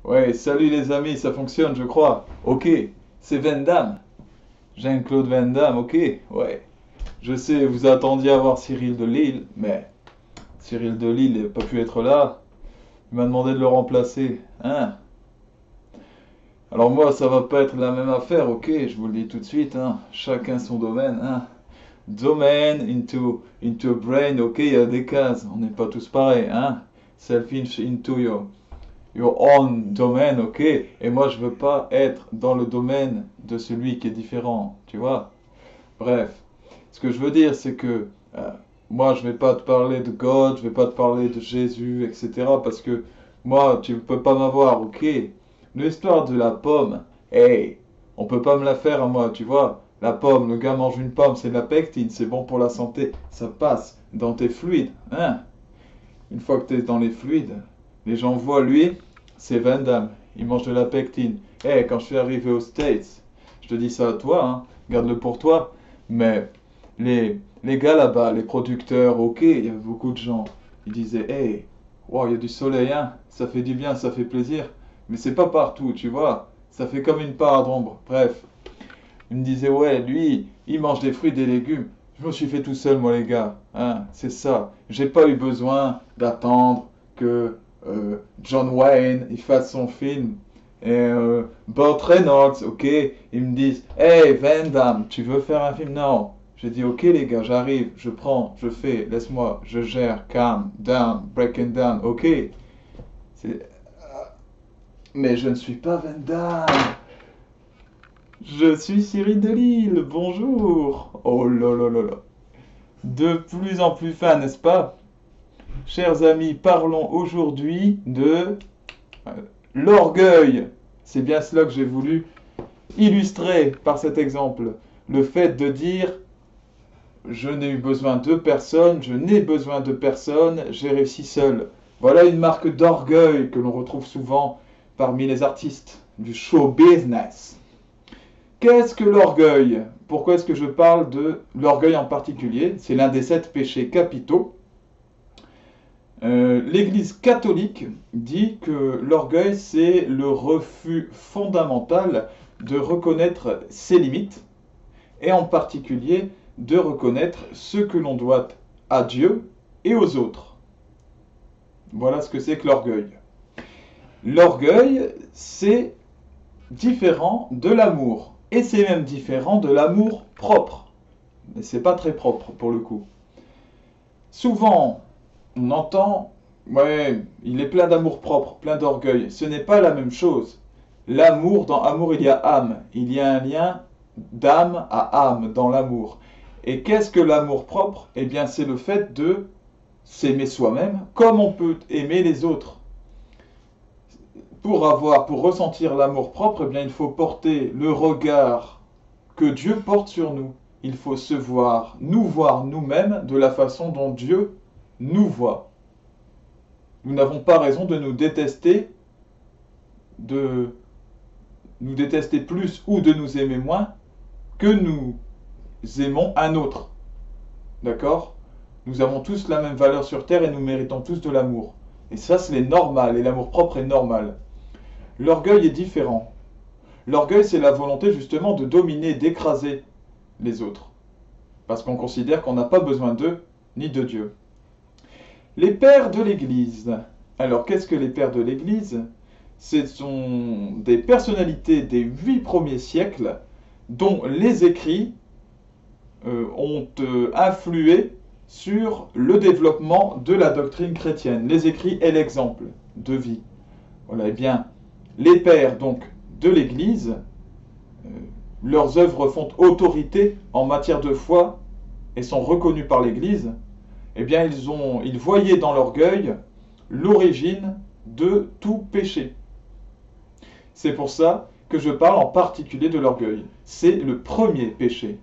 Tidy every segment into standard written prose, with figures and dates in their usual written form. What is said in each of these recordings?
Ouais, salut les amis, ça fonctionne, je crois. Ok, c'est Van Damme. Jean-Claude Van Damme, ok, ouais. Je sais, vous attendiez à voir Cyril de Lille, mais Cyril de Lille n'a pas pu être là. Il m'a demandé de le remplacer, hein. Alors moi, ça va pas être la même affaire, ok, je vous le dis tout de suite, hein. Chacun son domaine, hein. Domain into brain, ok, il y a des cases, on n'est pas tous pareils, hein. Selfish into your own domaine, ok? Et moi, je veux pas être dans le domaine de celui qui est différent, tu vois? Bref, ce que je veux dire, c'est que euh, moi, je vais pas te parler de God, je vais pas te parler de Jésus, etc. Parce que moi, tu peux pas m'avoir, ok? L'histoire de la pomme, hey, on peut pas me la faire à moi, tu vois? La pomme, le gars mange une pomme, c'est de la pectine, c'est bon pour la santé, ça passe dans tes fluides, hein? Une fois que tu es dans les fluides, les gens voient lui, c'est Van Damme. Il mange de la pectine. Eh, quand je suis arrivé aux States, je te dis ça à toi, hein, garde-le pour toi. Mais les gars là-bas, les producteurs, ok, il y avait beaucoup de gens. Ils disaient, hey, wow, il y a du soleil, hein, ça fait du bien, ça fait plaisir. Mais c'est pas partout, tu vois. Ça fait comme une part d'ombre. Bref, il me disait, ouais, lui, il mange des fruits et des légumes. Je me suis fait tout seul, moi, les gars. Hein, c'est ça. J'ai pas eu besoin d'attendre que John Wayne il fasse son film. Et Burt Reynolds, ok, ils me disent, hey, Van Damme, tu veux faire un film? Non. J'ai dit, ok, les gars, j'arrive, je prends, je fais, laisse-moi, je gère, calm, down, breaking down, ok. Mais je ne suis pas Van Damme. Je suis Cyril Delisle, bonjour. Oh là là là là. De plus en plus fin, n'est-ce pas? Chers amis, parlons aujourd'hui de euh, l'orgueil. C'est bien cela que j'ai voulu illustrer par cet exemple. Le fait de dire je n'ai eu besoin de personne, je n'ai besoin de personne, j'ai réussi seul. Voilà une marque d'orgueil que l'on retrouve souvent parmi les artistes du show business. Qu'est-ce que l'orgueil? Pourquoi est-ce que je parle de l'orgueil en particulier? C'est l'un des 7 péchés capitaux. L'Église catholique dit que l'orgueil, c'est le refus fondamental de reconnaître ses limites et en particulier de reconnaître ce que l'on doit à Dieu et aux autres. Voilà ce que c'est que l'orgueil. L'orgueil, c'est différent de l'amour. Et c'est même différent de l'amour propre. Mais c'est pas très propre pour le coup. Souvent, on entend, ouais, il est plein d'amour propre, plein d'orgueil. Ce n'est pas la même chose. L'amour, dans amour, il y a âme. Il y a un lien d'âme à âme dans l'amour. Et qu'est-ce que l'amour propre? Eh bien, c'est le fait de s'aimer soi-même comme on peut aimer les autres. Pour ressentir l'amour propre, eh bien, il faut porter le regard que Dieu porte sur nous. Il faut se voir nous-mêmes de la façon dont Dieu nous voit. Nous n'avons pas raison de nous détester plus ou de nous aimer moins que nous aimons un autre. D'accord? Nous avons tous la même valeur sur Terre et nous méritons tous de l'amour. Et ça, c'est normal, et l'amour propre est normal. L'orgueil est différent. L'orgueil, c'est la volonté justement de dominer, d'écraser les autres. Parce qu'on considère qu'on n'a pas besoin d'eux, ni de Dieu. Les pères de l'Église. Alors, qu'est-ce que les pères de l'Église? Ce sont des personnalités des 8 premiers siècles dont les écrits ont influé sur le développement de la doctrine chrétienne. Les écrits et l'exemple de vie. Voilà, eh bien, les pères donc de l'Église, euh, leurs œuvres font autorité en matière de foi et sont reconnues par l'Église. Eh bien, ils voyaient dans l'orgueil l'origine de tout péché. C'est pour ça que je parle en particulier de l'orgueil. C'est le premier péché.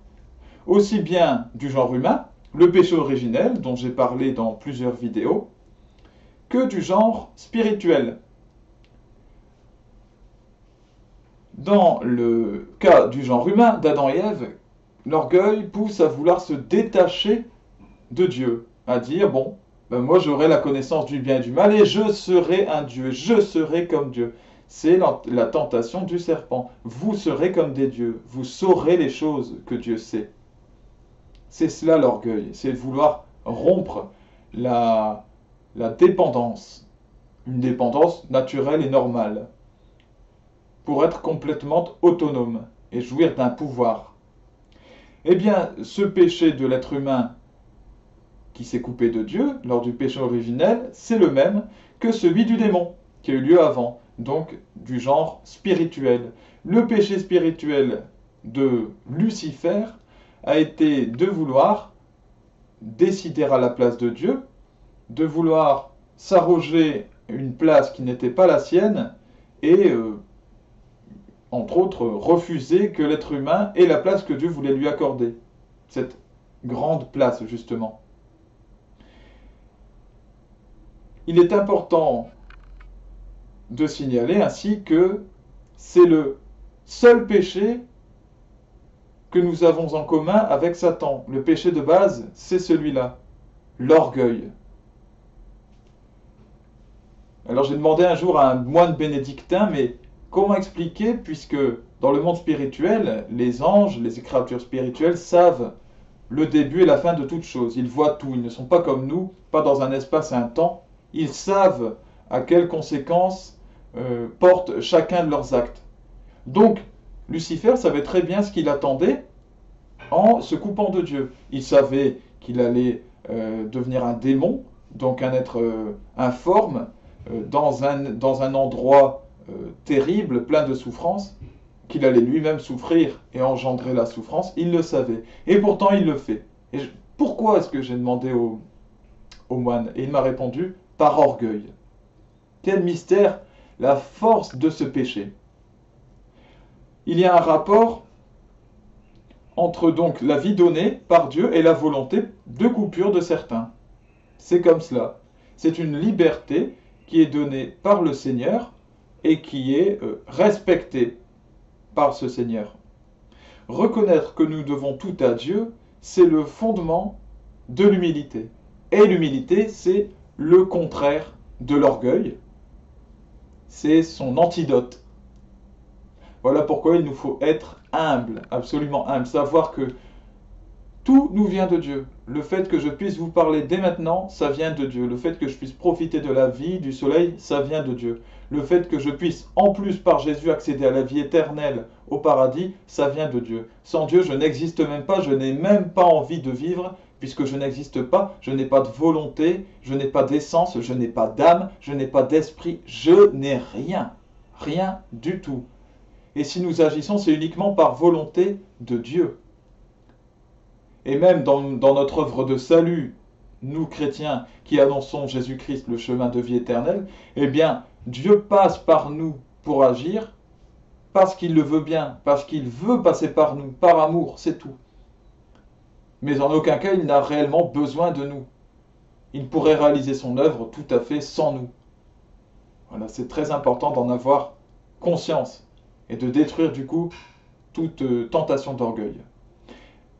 Aussi bien du genre humain, le péché originel, dont j'ai parlé dans plusieurs vidéos, que du genre spirituel. Dans le cas du genre humain, d'Adam et Ève, l'orgueil pousse à vouloir se détacher de Dieu, à dire, bon, ben moi j'aurai la connaissance du bien et du mal et je serai un Dieu, je serai comme Dieu. c'est la tentation du serpent. Vous serez comme des dieux, vous saurez les choses que Dieu sait. C'est cela l'orgueil, c'est vouloir rompre la dépendance, une dépendance naturelle et normale, pour être complètement autonome et jouir d'un pouvoir. Eh bien, ce péché de l'être humain qui s'est coupé de Dieu lors du péché originel, c'est le même que celui du démon qui a eu lieu avant, donc du genre spirituel. Le péché spirituel de Lucifer a été de vouloir décider à la place de Dieu, de vouloir s'arroger une place qui n'était pas la sienne et, entre autres, refuser que l'être humain ait la place que Dieu voulait lui accorder. Cette grande place, justement. Il est important de signaler ainsi que c'est le seul péché que nous avons en commun avec Satan. Le péché de base, c'est celui-là, l'orgueil. Alors j'ai demandé un jour à un moine bénédictin, mais comment expliquer, puisque dans le monde spirituel, les anges, les créatures spirituelles savent le début et la fin de toute chose. Ils voient tout, ils ne sont pas comme nous, pas dans un espace et un temps. Ils savent à quelles conséquences portent chacun de leurs actes. Donc, Lucifer savait très bien ce qu'il attendait en se coupant de Dieu. Il savait qu'il allait devenir un démon, donc un être informe, dans un endroit terrible, plein de souffrance, qu'il allait lui-même souffrir et engendrer la souffrance. Il le savait. Et pourtant, il le fait. Et pourquoi est-ce que j'ai demandé au moine? Et il m'a répondu, par orgueil. Quel mystère, la force de ce péché. Il y a un rapport entre donc la vie donnée par Dieu et la volonté de coupure de certains. C'est comme cela. C'est une liberté qui est donnée par le Seigneur et qui est respectée par ce Seigneur. Reconnaître que nous devons tout à Dieu, c'est le fondement de l'humilité. Et l'humilité, c'est le contraire de l'orgueil. C'est son antidote. Voilà pourquoi il nous faut être humble, absolument humble, savoir que tout nous vient de Dieu. Le fait que je puisse vous parler dès maintenant, ça vient de Dieu. Le fait que je puisse profiter de la vie, du soleil, ça vient de Dieu. Le fait que je puisse, en plus par Jésus, accéder à la vie éternelle, au paradis, ça vient de Dieu. Sans Dieu, je n'existe même pas, je n'ai même pas envie de vivre, puisque je n'existe pas, je n'ai pas de volonté, je n'ai pas d'essence, je n'ai pas d'âme, je n'ai pas d'esprit, je n'ai rien. Rien du tout. Et si nous agissons, c'est uniquement par volonté de Dieu. Et même dans notre œuvre de salut, nous chrétiens qui annonçons Jésus-Christ, le chemin de vie éternelle, eh bien, Dieu passe par nous pour agir, parce qu'il le veut bien, parce qu'il veut passer par nous, par amour, c'est tout. Mais en aucun cas, il n'a réellement besoin de nous. Il pourrait réaliser son œuvre tout à fait sans nous. Voilà, c'est très important d'en avoir conscience et de détruire du coup toute tentation d'orgueil.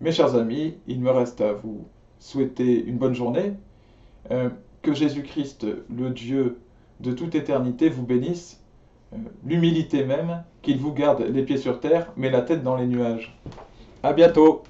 Mes chers amis, il me reste à vous souhaiter une bonne journée. Que Jésus-Christ, le Dieu de toute éternité, vous bénisse. L'humilité même, qu'il vous garde les pieds sur terre, mais la tête dans les nuages. À bientôt!